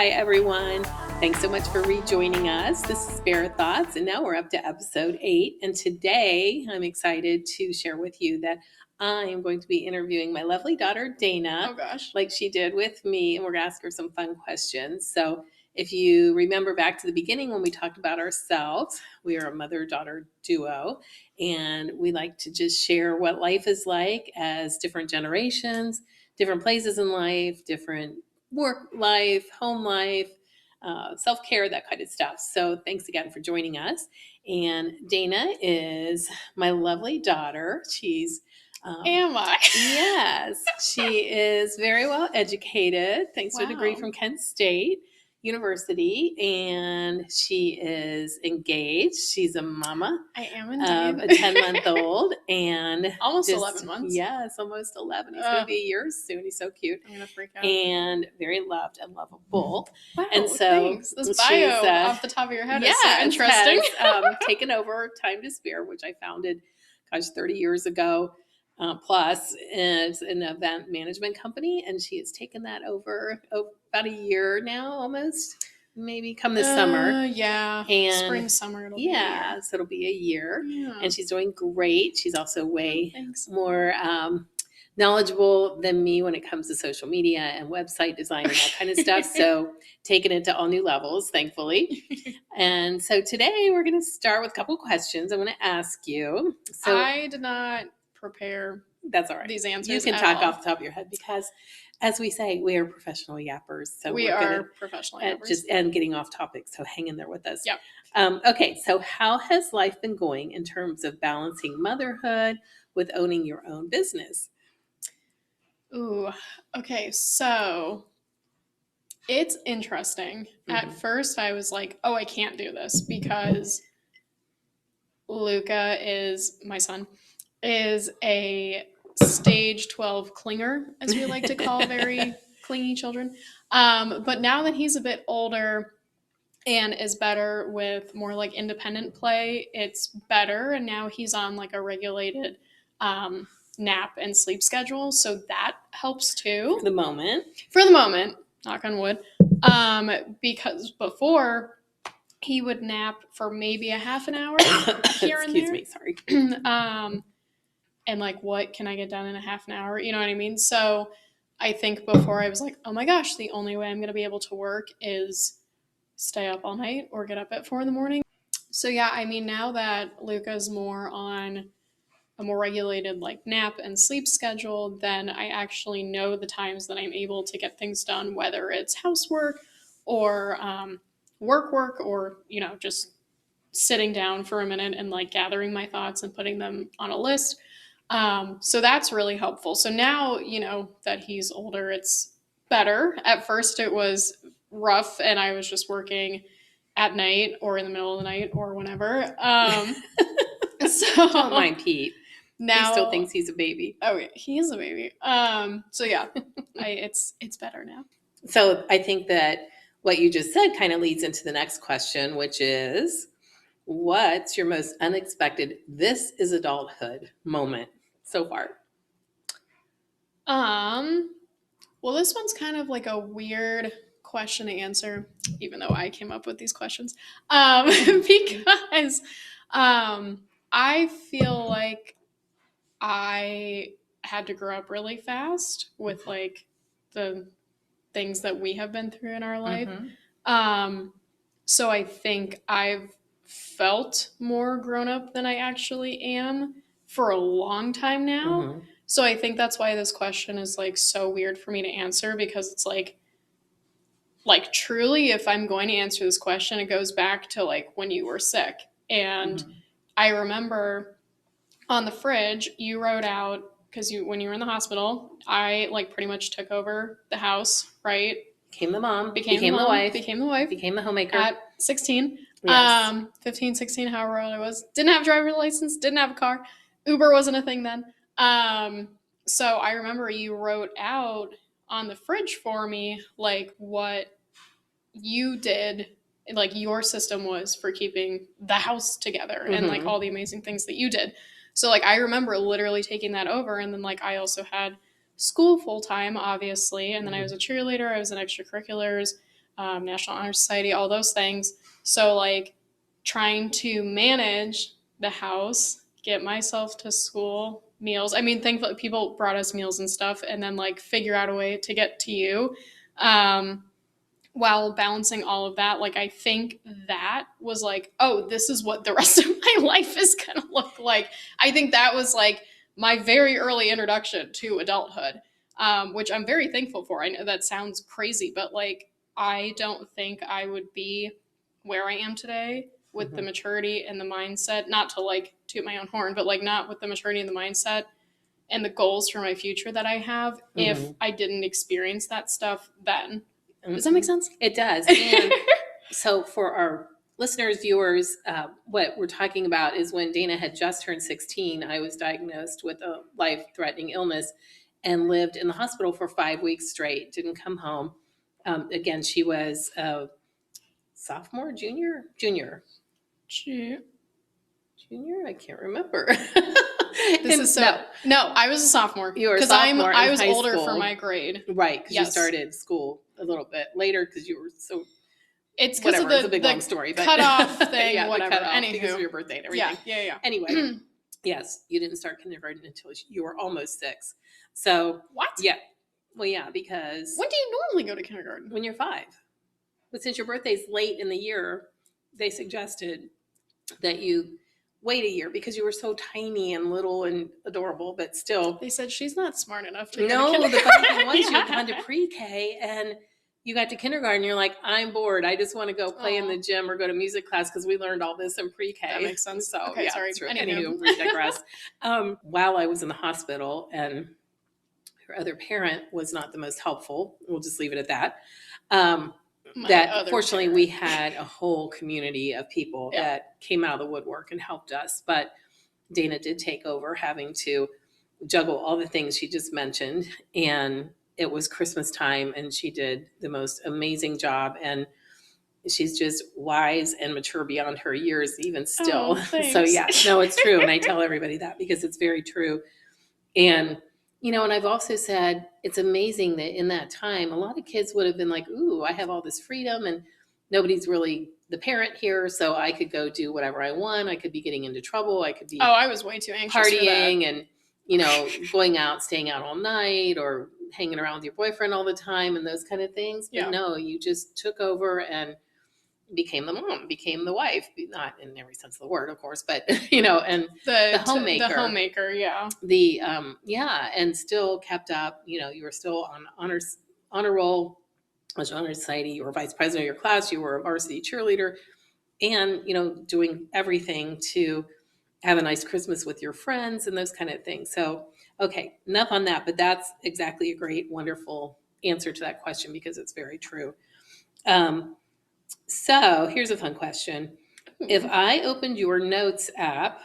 Hi, everyone. Thanks so much for rejoining us. This is Spirit Thoughts, and now we're up to episode 8. And today I'm excited to share with you that I am going to be interviewing my lovely daughter, Dana, Oh, gosh. like she did with me, and we're going to ask her some fun questions. So if you remember back to the beginning when we talked about ourselves, we are a mother-daughter duo, and we like to just share what life is like as different generations, different places in life, different work life, home life, self-care, that kind of stuff. So thanks again for joining us. And Dana is my lovely daughter. She's Am I? yes, she is very well educated, thanks to a degree Wow. from Kent State University, and she is engaged. She's a mama I am of indeed. a 10-month-old and Almost just 11 months. Yes, almost 11. He's going to be a year soon. He's so cute. I'm going to freak out. And very loved and lovable. Wow, And so thanks. This bio off the top of your head is so interesting. has taken over Time to Spare, which I founded, 30 years ago. Plus, is an event management company, and she has taken that over about a year now, almost, maybe come this summer. Yeah, And spring, summer, it'll be a year. So it'll be a year. Yeah. And she's doing great. She's also way Thanks. more knowledgeable than me when it comes to social media and website design and that kind of stuff. So taking it to all new levels, thankfully. And so today we're going to start with a couple questions I'm going to ask you. So I did not prepare that's all right. these answers. You can at talk all. off the top of your head because, as we say, we are professional yappers. So we we're good are at professional yappers. and getting off topic. So hang in there with us. Yep. Okay. So how has life been going in terms of balancing motherhood with owning your own business? Ooh, okay. So it's interesting. At first, I was like, oh, I can't do this because Luca is, my son, is a stage 12 clinger, as we like to call very clingy children. But now that he's a bit older and is better with more like independent play, it's better. And now he's on like a regulated nap and sleep schedule. So that helps too. For the moment. For the moment, knock on wood. Because before he would nap for maybe a half an hour here and there. Excuse me, sorry. And like, what can I get done in a half an hour? You know what I mean? So I think before I was like, oh my gosh, the only way I'm going to be able to work is stay up all night or get up at 4 a.m. So yeah, I mean, now that Luca's more on a more regulated like nap and sleep schedule, then I actually know the times that I'm able to get things done, whether it's housework or work or, you know, just sitting down for a minute and like gathering my thoughts and putting them on a list. So that's really helpful. So now, you know, that he's older, it's better. At first it was rough and I was just working at night or in the middle of the night or whenever. So Don't mind Pete. Now he still thinks he's a baby. Oh, yeah, he is a baby. So yeah, it's better now. So I think that what you just said kind of leads into the next question, which is, what's your most unexpected "this is adulthood" moment so far? Well, this one's kind of like a weird question to answer, even though I came up with these questions. Because I feel like I had to grow up really fast with like the things that we have been through in our life. So I think I've felt more grown up than I actually am for a long time now. So I think that's why this question is like so weird for me to answer, because it's like truly, if I'm going to answer this question, it goes back to like when you were sick. And I remember on the fridge, you wrote out, because when you were in the hospital, I like pretty much took over the house, right? Became the mom, became the wife, became the homemaker at 16, Yes. 15, 16, however old I was. Didn't have a driver's license, didn't have a car. Uber wasn't a thing then. So I remember you wrote out on the fridge for me, like what you did, like your system was for keeping the house together and like all the amazing things that you did. So like I remember literally taking that over, and then like I also had school full time, obviously, and then I was a cheerleader, I was in extracurriculars, National Honor Society, all those things. So like trying to manage the house, get myself to school, meals. I mean, thankfully people brought us meals and stuff, and then like figure out a way to get to you. Um, while balancing all of that, like I think that was like, oh, this is what the rest of my life is gonna look like. I think that was like my very early introduction to adulthood, which I'm very thankful for. I know that sounds crazy, but like I don't think I would be where I am today with the Mhm. maturity and the mindset, not to like toot my own horn, but like not with the maturity and the mindset and the goals for my future that I have if Mhm. I didn't experience that stuff then. Does that make Mhm. sense? It does. And so for our listeners, viewers, what we're talking about is when Dana had just turned 16, I was diagnosed with a life-threatening illness and lived in the hospital for 5 weeks straight, didn't come home. Again, she was a sophomore, junior. I can't remember. This is so No, no. I was a sophomore you were a because sophomore I in was high older for school. my grade. Right, because you Yes, started school a little bit later because you were so it's because of whatever. It's a big long the story, but cutoff thing. yeah, the Whatever. cutoff because of Anywho, your birthday and yeah, everything. yeah. Anyway, yes, you didn't start kindergarten until you were almost 6. So What? yeah, well, yeah, because When do you normally go to kindergarten? when you're 5, but since your birthday's late in the year, they suggested that you wait a year because you were so tiny and little and adorable, but still. They said she's not smart enough to go to No, the kindergarten. funny thing was you had Yeah. gone to pre-K and you got to kindergarten. You're like, I'm bored. I just want to go play in Aw. the gym or go to music class because we learned all this in pre-K. That makes sense. So Okay, yeah, sorry. it's true. Anywho. Anywho, we digress. While I was in the hospital and her other parent was not the most helpful, we'll just leave it at that. My That other fortunately parent. we had a whole community of people Yeah. that came out of the woodwork and helped us. But Dana did take over having to juggle all the things she just mentioned. And it was Christmas time, and she did the most amazing job. And she's just wise and mature beyond her years, even still. Oh, thanks. So, yeah, no, it's true. And I tell everybody that because it's very true. And, and I've also said it's amazing that in that time, a lot of kids would have been like, ooh, I have all this freedom and nobody's really the parent here. So I could go do whatever I want. I could be getting into trouble. I could be Oh, I was way too anxious for that. partying and, going out, staying out all night or hanging around with your boyfriend all the time and those kind of things. But Yeah. no, you just took over and became the mom, became the wife, not in every sense of the word, of course, but, and the homemaker. The homemaker, yeah. And still kept up, you were still on honor roll, honor society, you were vice president of your class, you were a varsity cheerleader, and, doing everything to have a nice Christmas with your friends and those kind of things. So, okay, enough on that, but that's exactly a great, wonderful answer to that question because it's very true. So here's a fun question. If I opened your notes app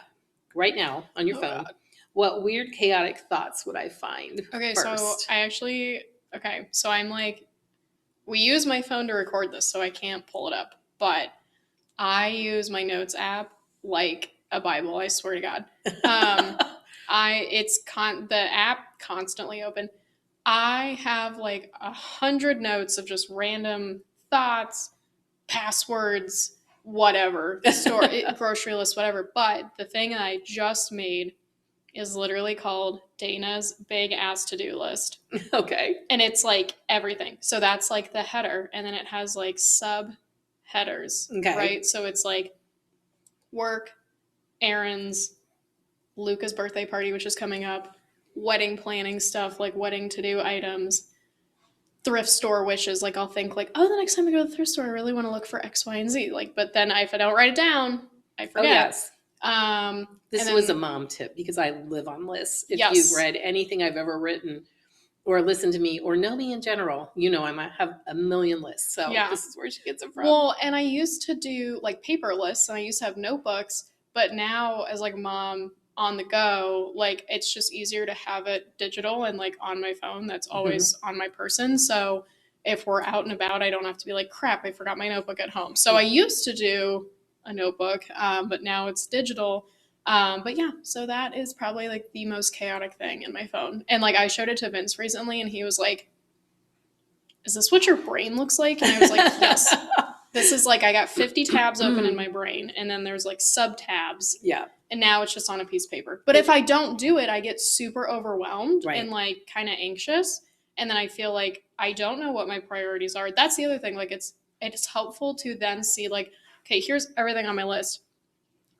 right now on your phone, God. what weird, chaotic thoughts would I find? Okay, first? so I'm like, we use my phone to record this, so I can't pull it up, but I use my notes app like a Bible, I swear to God. The app constantly open. I have like 100 notes of just random thoughts, passwords, whatever, grocery list, whatever. But the thing that I just made is literally called Dana's big ass to-do list. Okay. And it's like everything. So that's like the header. And then it has like sub headers. Okay. Right? So it's like work, errands, Luca's birthday party, which is coming up, wedding planning stuff, like wedding to-do items, thrift store wishes. Like I'll think like, oh, the next time I go to the thrift store, I really want to look for X, Y, and Z. Like, but then if I don't write it down, I Oh, forget. yes. This and then- was a mom tip because I live on lists. If Yes. you've read anything I've ever written or listened to me or know me in general, I might have a million lists. So Yeah. this is where she gets it from. Well, and I used to do like paper lists and I used to have notebooks, but now as like a mom on the go, like it's just easier to have it digital and like on my phone. That's always on my person. So if we're out and about, I don't have to be like, crap, I forgot my notebook at home. So I used to do a notebook, but now it's digital. But yeah, so that is probably like the most chaotic thing in my phone. And like I showed it to Vince recently and he was like, is this what your brain looks like? And I was like, yes. This is like I got 50 tabs open in my brain, and then there's like sub tabs. Yeah. And now it's just on a piece of paper. But if I don't do it, I get super overwhelmed and like kind of anxious. And then I feel like I don't know what my priorities are. That's the other thing. Like it's helpful to then see like, okay, here's everything on my list.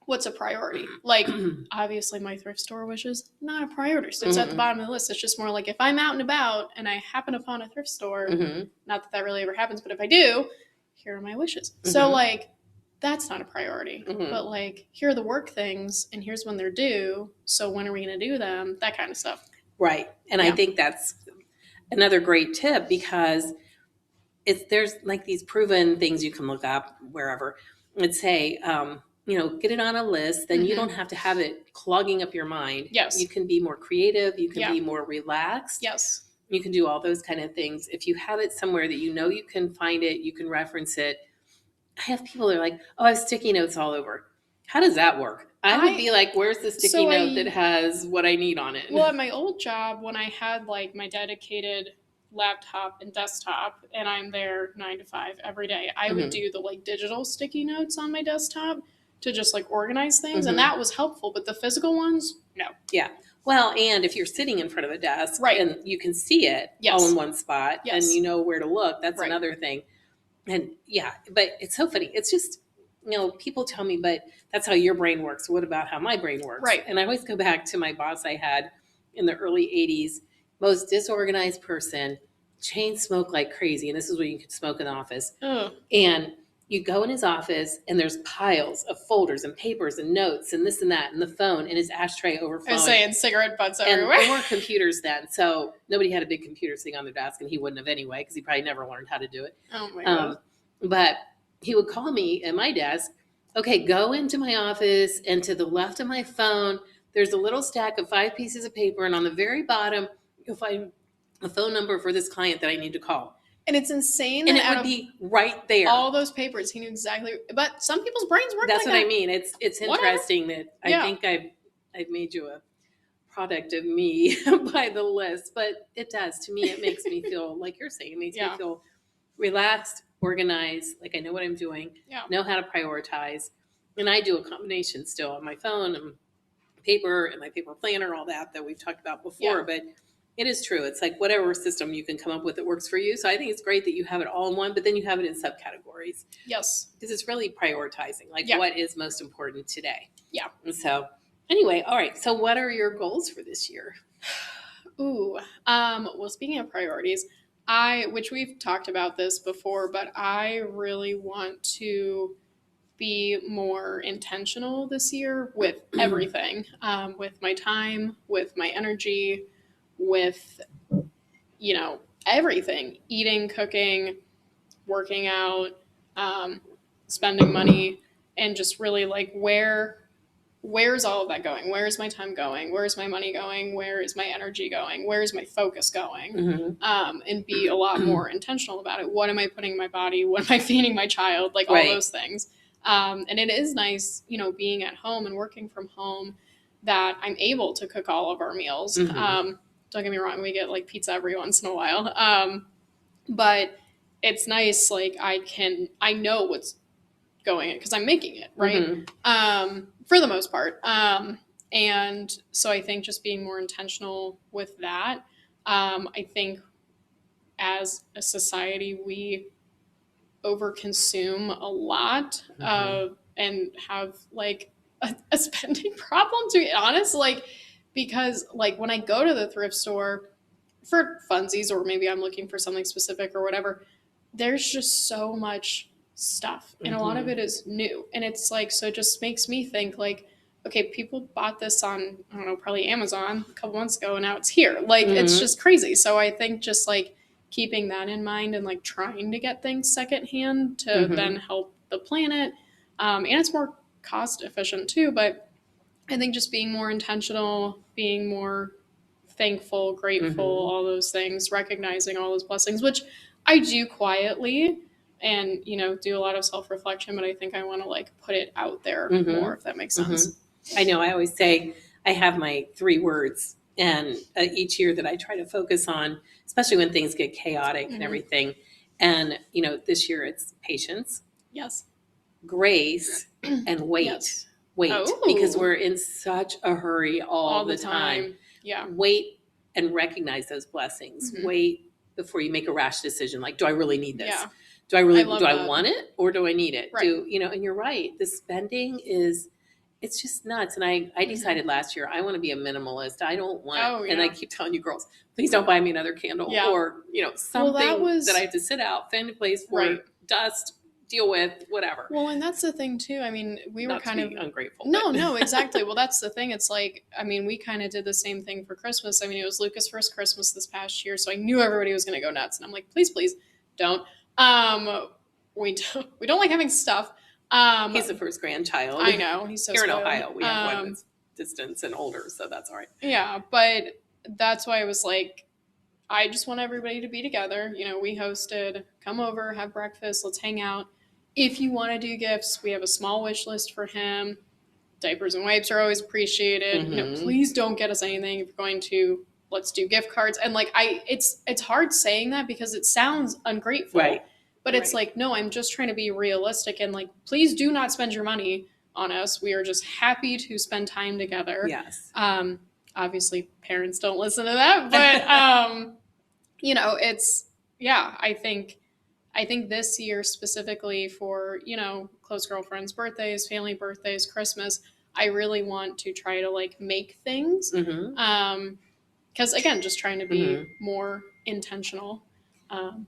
What's a priority? Like obviously my thrift store wishes, not a priority. So it's at the bottom of the list. It's just more like if I'm out and about and I happen upon a thrift store, not that that really ever happens, but if I do, here are my wishes. So like that's not a priority. But like here are the work things and here's when they're due. So when are we going to do them? That kind of stuff. Right. And I think that's another great tip because there's like these proven things you can look up wherever and say, get it on a list. Then you don't have to have it clogging up your mind. Yes. You can be more creative. You can be more relaxed. Yes. You can do all those kind of things. If you have it somewhere that you know you can find it, you can reference it. I have people that are like, oh, I have sticky notes all over. How does that work? I would be like, where's the sticky note that has what I need on it? Well, at my old job, when I had like my dedicated laptop and desktop and I'm there 9 to 5 every day, I would do the like digital sticky notes on my desktop to just like organize things. And that was helpful. But the physical ones, no. Yeah. Well, and if you're sitting in front of a desk and you can see it all in one spot and you know where to look, that's another thing. And but it's so funny. It's just, people tell me, but that's how your brain works. What about how my brain works? Right. And I always go back to my boss I had in the early 80s, most disorganized person, chain smoke like crazy. And this is what you could smoke in the office. And you go in his office and there's piles of folders and papers and notes and this and that and the phone and his ashtray overflowing. I was saying cigarette butts everywhere. And there weren't computers then. So nobody had a big computer sitting on their desk and he wouldn't have anyway because he probably never learned how to do it. Oh my God. But he would call me at my desk. Okay, go into my office and to the left of my phone, there's a little stack of 5 pieces of paper. And on the very bottom, you'll find a phone number for this client that I need to call. And it's insane. And it would be right there. All those papers, he knew exactly. But some people's brains work That's like what I mean. It's interesting that I think I've made you a product of me by the list. But it does. To me, it makes me feel, like you're saying, it makes me feel relaxed, organized, like I know what I'm doing, know how to prioritize. And I do a combination still on my phone and paper and my paper planner, all that we've talked about before. But it is true. It's like whatever system you can come up with that works for you. So I think it's great that you have it all in one, but then you have it in subcategories. Yes. Because it's really prioritizing, like what is most important today. Yeah. And so anyway, all right. So what are your goals for this year? Well, speaking of priorities, which we've talked about this before, but I really want to be more intentional this year with everything, with my time, with my energy, with, everything, eating, cooking, working out, spending money, and just really like where's all of that going? Where's my time going? Where's my money going? Where is my energy going? Where's my focus going? And be a lot more intentional about it. What am I putting in my body? What am I feeding my child? Like all those things. And it is nice, being at home and working from home that I'm able to cook all of our meals. Don't get me wrong, we get like pizza every once in a while. But it's nice, like I know what's going in because I'm making it, right? For the most part. And so I think just being more intentional with that. I think as a society, we overconsume a lot and have like a spending problem, to be honest, because when I go to the thrift store for funsies, or maybe I'm looking for something specific or whatever, there's just so much stuff and a lot of it is new, and it's so it just makes me think okay, people bought this on, I don't know, probably Amazon a couple months ago and now it's here. It's just crazy. So I think just keeping that in mind and trying to get things secondhand to then help the planet. And it's more cost efficient too, but I think just being more intentional, being more thankful, grateful, all those things, recognizing all those blessings, which I do quietly and, do a lot of self-reflection, but I think I want to put it out there more, if that makes sense. I know. I always say I have my 3 words and each year that I try to focus on, especially when things get chaotic and Mhm. everything. And, this year it's patience, Yes. grace, and wait. Yes. Wait, because Oh. we're in such a hurry all the time. Yeah. Wait and recognize those blessings. Mhm. Wait before you make a rash decision like, do I really need this? Yeah. Do I really love do I that. want it or do I need it? Right. And you're right. The spending is it's just nuts. And I Mhm. decided last year I want to be a minimalist. I don't want Oh, and I yeah. keep telling you girls, please don't buy me another candle Yeah. or, Well, something that that I was have to sit out, find a place for right. dust, deal with, whatever. Well, and that's the thing too. I mean, we were Not to kind of be ungrateful. no, but- no, exactly. Well, that's the thing. It's like, I mean, we kind of did the same thing for Christmas. I mean, it was Lucas' first Christmas this past year, so I knew everybody was going to go nuts, and I'm like, please, please, don't. We don't like having stuff. He's the first grandchild. I know he's so Here in spoiled. Ohio, we have one that's distance and older, so that's all right. Yeah, but that's why I was like, I just want everybody to be together. We hosted, come over, have breakfast, let's hang out. If you want to do gifts, we have a small wish list for him. Diapers and wipes are always appreciated. Mhm. Please don't get us anything. If you're going to, let's do gift cards. And like it's hard saying that because it sounds ungrateful. Right. But it's Right. like, no, I'm just trying to be realistic and like, please do not spend your money on us. We are just happy to spend time together. Yes. Obviously parents don't listen to that, but it's I think this year specifically for, close girlfriends' birthdays, family birthdays, Christmas, I really want to try to like make things. Mm-hmm. Because again, just trying to be Mhm. more intentional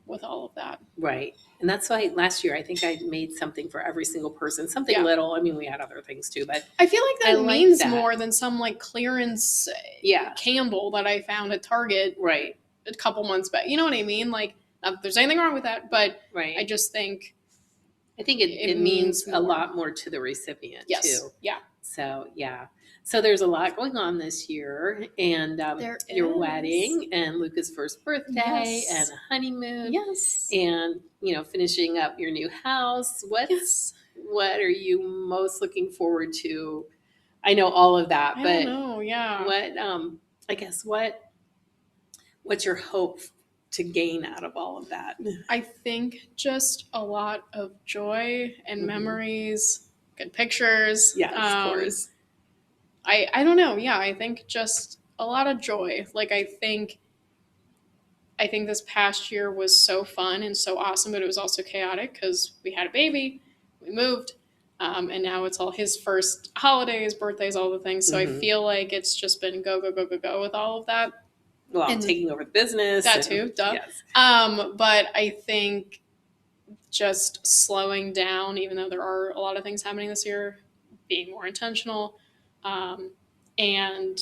with all of that. Right. And that's why last year I think I made something for every single person, something Yeah. little. I mean, we had other things too, but I feel like I that like means that. more than some like clearance yeah. candle that I found at Target Right. a couple months back. You know what I mean? Like, not that there's anything wrong with that, but Right. I just think I think it means a lot more to the recipient yes. too. Yeah. So yeah. So there's a lot going on this year, and your is. wedding, and Luca's first birthday, Yes. and a honeymoon, Yes. and finishing up your new house. Yes. What are you most looking forward to? I know all of that, I but don't know. Yeah. what I guess what's your hope to gain out of all of that? I think just a lot of joy and Mhm. memories, good pictures. Yes, of course. I don't know. Yeah, I think just a lot of joy. Like I think this past year was so fun and so awesome, but it was also chaotic because we had a baby, we moved, and now it's all his first holidays, birthdays, all the things. So I Mhm. feel like it's just been go, go, go, go, go with all of that. Well, And taking over the business. That too, duh. Yes. But I think just slowing down, even though there are a lot of things happening this year, being more intentional, and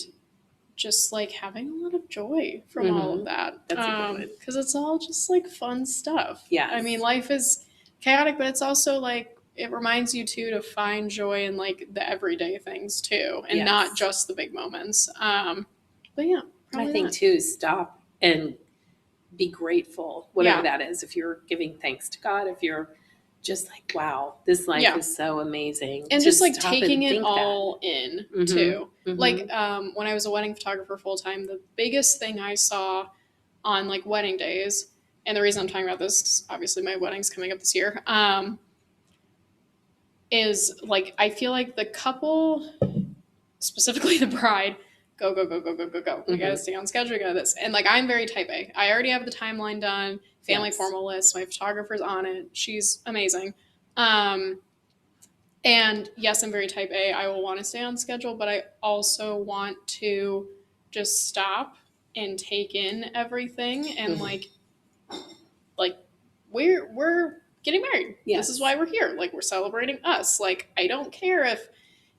just like having a lot of joy from all of that. That's a good one. Because it's all just like fun stuff. Yes. I mean, life is chaotic, but it's also like it reminds you too to find joy in like the everyday things too, and Yes. not just the big moments. But yeah, I probably think that. too, stop and be grateful, whatever Yeah. that is. If you're giving thanks to God, if you're just like, wow, this life Yeah. is so amazing. And just like stop and taking it think that. all in Mhm. too. Mhm. Like when I was a wedding photographer full time, the biggest thing I saw on like wedding days, and the reason I'm talking about this, 'cause obviously my wedding's coming up this year, is like I feel like the couple, specifically the bride, go, go, go, go, go, go, go. We gotta Mhm. stay on schedule, we got this. And like I'm very type A. I already have the timeline done, family Yes. formal list, my photographer's on it. She's amazing. And yes, I'm very type A. I will want to stay on schedule, but I also want to just stop and take in everything and Mhm. like we're getting married. Yes. This is why we're here. Like we're celebrating us. Like I don't care if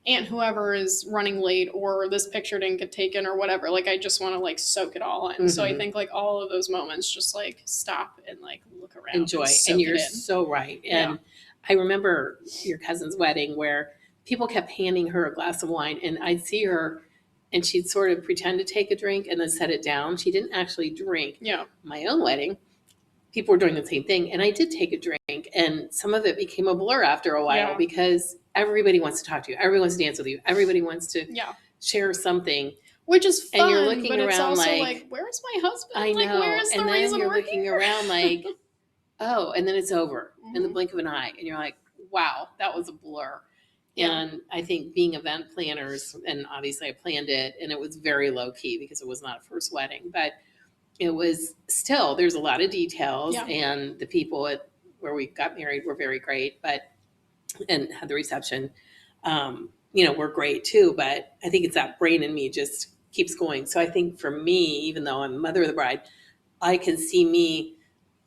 Aunt whoever is running late or this picture didn't get taken or whatever. Like I just want to like soak it all in. So I Mhm. think like all of those moments just like stop and like look around. Enjoy. soak And it you're in. so right. And I remember your cousin's wedding where people kept handing her a glass of wine, and I'd see her and she'd sort of pretend to take a drink and then set it down. She didn't actually drink. Yeah. My own wedding, people were doing the same thing, and I did take a drink, and some of it became a blur after a while Yeah. because everybody wants to talk to you, everybody wants to dance with you, everybody wants to Yeah. share something. Which is fun, And you're looking but it's around also like, where's my husband? I Like, know. where's the And then reason you're we're looking here? around like, oh, and then it's over in the Mhm. blink of an eye. And you're like, wow, that was a blur. Yeah. And I think being event planners, and obviously I planned it, and it was very low key because it was not a first wedding, but it was still, there's a lot of details. Yeah. And the people where we got married were very great, but, and had the reception, were great too. But I think it's that brain in me just keeps going. So I think for me, even though I'm the mother of the bride, I can see me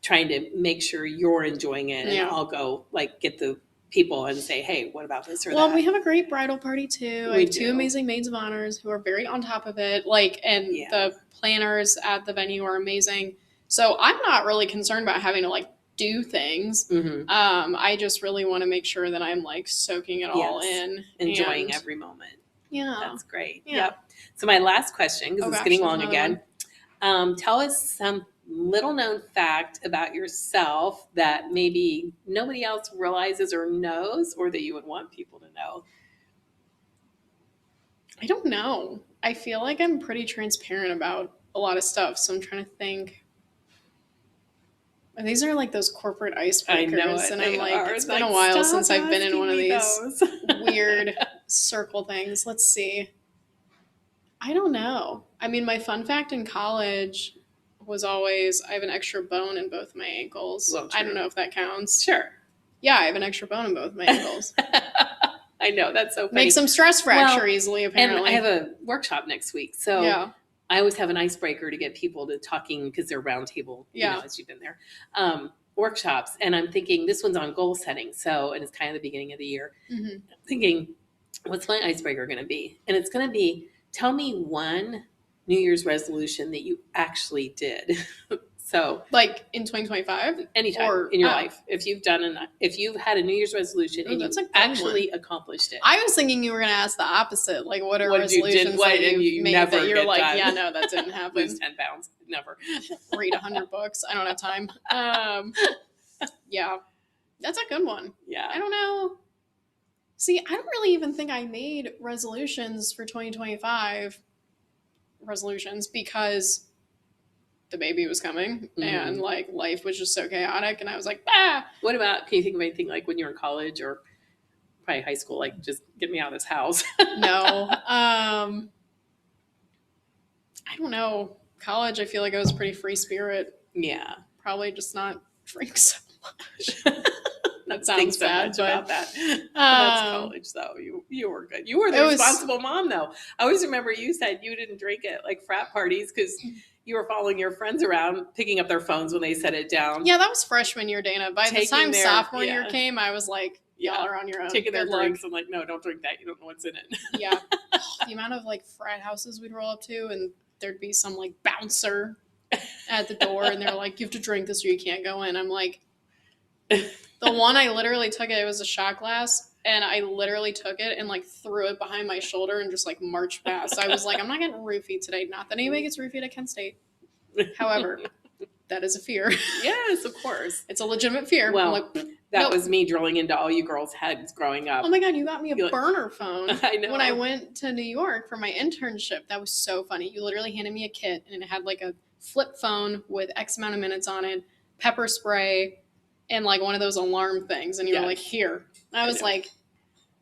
trying to make sure you're enjoying it, and Yeah. I'll go like get the people and say, hey, what about this or Well, that? we have a great bridal party too. I We have two do. amazing maids of honors who are very on top of it. Like, and Yeah. the planners at the venue are amazing. So I'm not really concerned about having to like do things. Mhm. I just really want to make sure that I'm like soaking it all Yes. in, Enjoying and every moment. yeah, That's great. Yeah. Yep. So my last question, because Oh it's gosh, getting there's long another again. Tell us some little known fact about yourself that maybe nobody else realizes or knows, or that you would want people to know. I don't know. I feel like I'm pretty transparent about a lot of stuff, so I'm trying to think. And these are like those corporate icebreakers, I know it. and They I'm like, are. it's It's been like, a while stop since I've been in asking one of me these those. weird circle things. Let's see. I don't know. I mean, my fun fact in college was always I have an extra bone in both my ankles. Well, I don't true. know if that counts. Sure. Yeah, I have an extra bone in both my ankles. I know, that's so funny. Makes them stress fracture Well, easily, And apparently. I have a workshop next week, so yeah. I always have an icebreaker to get people to talking, because they're roundtable, Yeah. as you've been there, workshops. And I'm thinking this one's on goal setting, so, and it's kind of the beginning of the year. hmm Thinking, what's my icebreaker going to be? And it's going to be, tell me one New Year's resolution that you actually did. So Like in 2025? anytime Or- in your oh. life, if you've had a New Year's resolution Ooh, and you that's a good actually accomplished it. I was thinking you were going to ask the opposite. Like, what are What you did- resolutions what- that and you've you made never that you're get like, done. yeah, no, that didn't happen. Lose 10 pounds. Never. Read 100 books. I don't have time. Yeah, that's a good one. Yeah. I don't know. See, I don't really even think I made resolutions for 2025 resolutions because the baby was coming and like life was just so chaotic, and I was like, ah. What about, can you think of anything like when you were in college or probably high school, like just get me out of this house? No. I don't know. College, I feel like I was pretty free spirit. Yeah. Probably just not drink so much. That sounds sounds so bad, much but, about that. That's college, though. You were good. You were the It was- responsible mom, though. I always remember you said you didn't drink at like frat parties because you were following your friends around, picking up their phones when they set it down. Yeah, that was freshman year, Dana. By the Taking time their- sophomore yeah. year came, I was like, y'all Yeah. are on your own. Taking their Good luck. drinks. I'm like, no, don't drink that. You don't know what's in it. Yeah. The amount of like frat houses we'd roll up to, and there'd be some like bouncer at the door, and they're like, you have to drink this or you can't go in. I'm like, the one I literally took it was a shot glass, and I literally took it and like threw it behind my shoulder and just like marched past. I was like, I'm not getting roofied today. Not that anybody gets roofied at Kent State. However, that is a fear. Yes, of course. It's a legitimate fear. Well, I'm like, That Nope. was me drilling into all you girls' heads growing up. oh my God, you got me a You're like- burner phone. I know. When I went to New York for my internship. That was so funny. You literally handed me a kit, and it had like a flip phone with X amount of minutes on it, pepper spray, and like one of those alarm things. And you Yeah. were like, here. And I was know. like,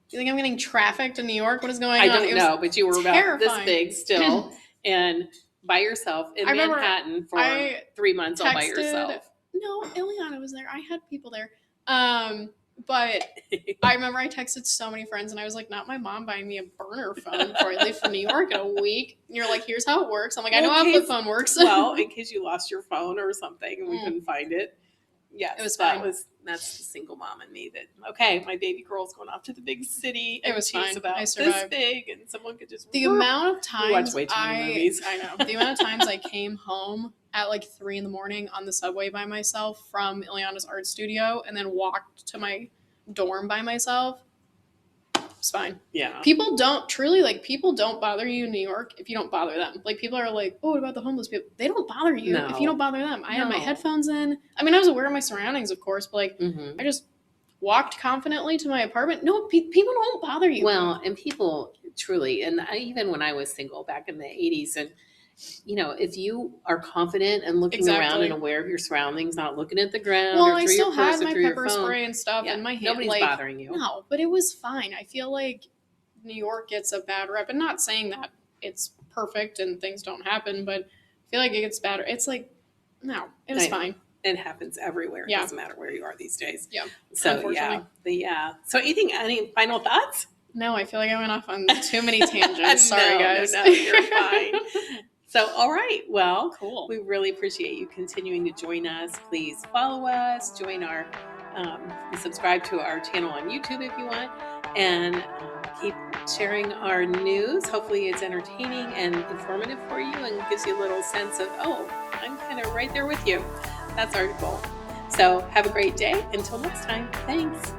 you think I'm getting trafficked in New York? What is going I on? don't It was know, but you were about terrifying. this big still and by yourself in I remember Manhattan for I 3 months all by texted- yourself. No, Ileana was there. I had people there. But I remember I texted so many friends, and I was like, not my mom buying me a burner phone before I leave for New York in a week. And you're like, here's how it works. I'm like, I know Well, how in a flip case- phone works. Well, in case you lost your phone or something and we Mm. couldn't find it. Yes, It was that fine. that's the single mom in me that, okay, my baby girl's going off to the big city. It And was she's fine. about I this survived. big and someone could just The amount of times watch way too many movies. I know. The amount of times I came home at like 3 a.m. on the subway by myself from Ileana's art studio and then walked to my dorm by myself. It's fine. Yeah. People don't bother you in New York if you don't bother them. Like, people are like, oh, what about the homeless people? They don't bother you No. if you don't bother them. I had my No. headphones in. I mean, I was aware of my surroundings, of course, but like, Mhm. I just walked confidently to my apartment. No, people don't bother you. Well, and people truly, and even when I was single back in the 80s, and if you are confident and looking around Exactly. and aware of your surroundings, not looking at the ground Well, or I through your still had purse or my through your pepper phone, spray and stuff yeah, in my hand. nobody's Like, bothering you. no, but it was fine. I feel like New York gets a bad rep, and not saying that it's perfect and things don't happen, but I feel like it gets better. It's like, no, it was I know. fine. It happens everywhere. It Yeah. doesn't matter where you are these days. Yeah, So unfortunately. yeah. So any final thoughts? No, I feel like I went off on too many tangents. Sorry, guys. No, you're fine. So, all right. Well, Cool. we really appreciate you continuing to join us. Please follow us, join our, subscribe to our channel on YouTube if you want, and keep sharing our news. Hopefully, it's entertaining and informative for you and gives you a little sense of, oh, I'm kind of right there with you. That's our goal. So, have a great day. Until next time. Thanks.